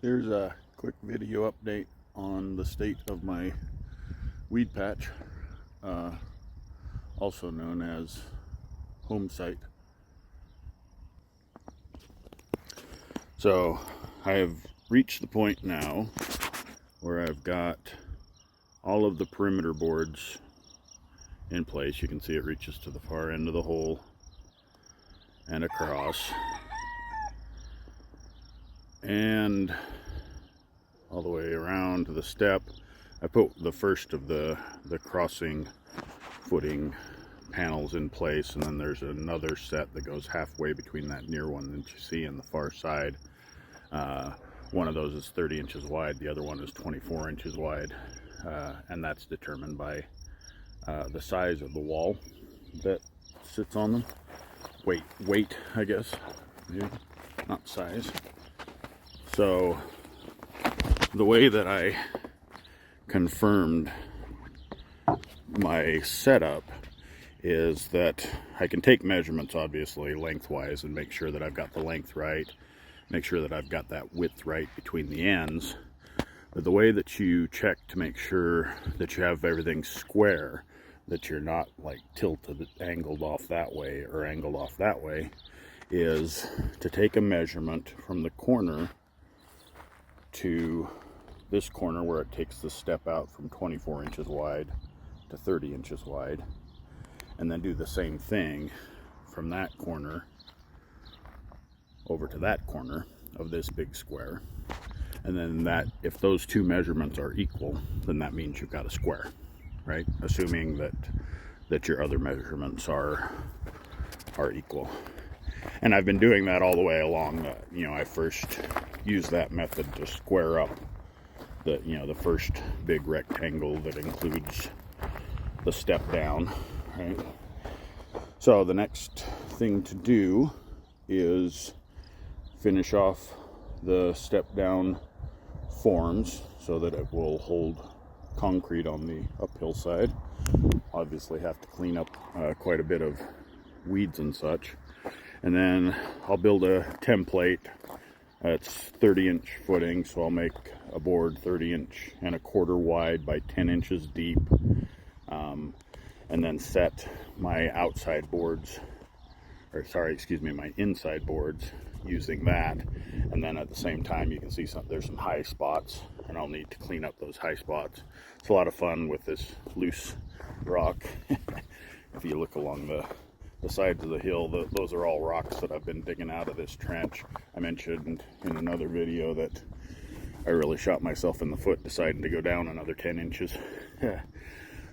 Here's a quick video update on the state of my weed patch, also known as home site. So I have reached the point now where I've got all of the perimeter boards in place. You can see it reaches to the far end of the hole and across, and all the way around to the step. I put the first of the crossing footing panels in place, and then there's another set that goes halfway between that near one that you see on the far side. One of those is 30 inches wide, the other one is 24 inches wide, and that's determined by the size of the wall that sits on them. Weight, I guess, maybe, not size. So the way that I confirmed my setup is that I can take measurements, obviously, lengthwise, and make sure that I've got the length right, make sure that I've got that width right between the ends. But the way that you check to make sure that you have everything square, that you're not like tilted, angled off that way or angled off that way, is to take a measurement from the corner to this corner where it takes the step out from 24 inches wide to 30 inches wide, and then do the same thing from that corner over to that corner of this big square. And then that, if those two measurements are equal, then that means you've got a square, right? Assuming that your other measurements are equal. And I've been doing that all the way along. I first used that method to square up the first big rectangle that includes the step down, right? So the next thing to do is finish off the step down forms so that it will hold concrete on the uphill side. Obviously have to clean up quite a bit of weeds and such. And then I'll build a template. It's 30-inch footing, so I'll make a board 30-inch and a quarter wide by 10 inches deep, and then set my outside boards, my inside boards using that. And then at the same time, you can see there's some high spots, and I'll need to clean up those high spots. It's a lot of fun with this loose rock. If you look along the sides of the hill, those are all rocks that I've been digging out of this trench. I mentioned in another video that I really shot myself in the foot deciding to go down another 10 inches.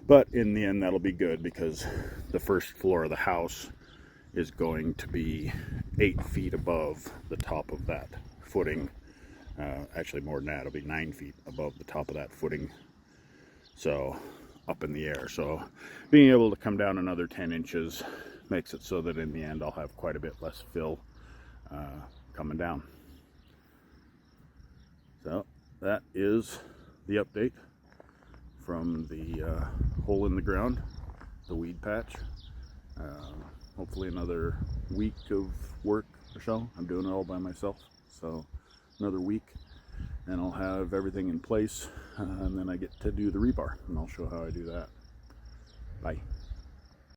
But in the end, that'll be good, because the first floor of the house is going to be 8 feet above the top of that footing. Actually more than that, it'll be 9 feet above the top of that footing. So up in the air. So being able to come down another 10 inches makes it so that in the end I'll have quite a bit less fill coming down. So that is the update from the hole in the ground, the weed patch. Hopefully another week of work or so. I'm doing it all by myself, so another week and I'll have everything in place, and then I get to do the rebar, and I'll show how I do that. Bye.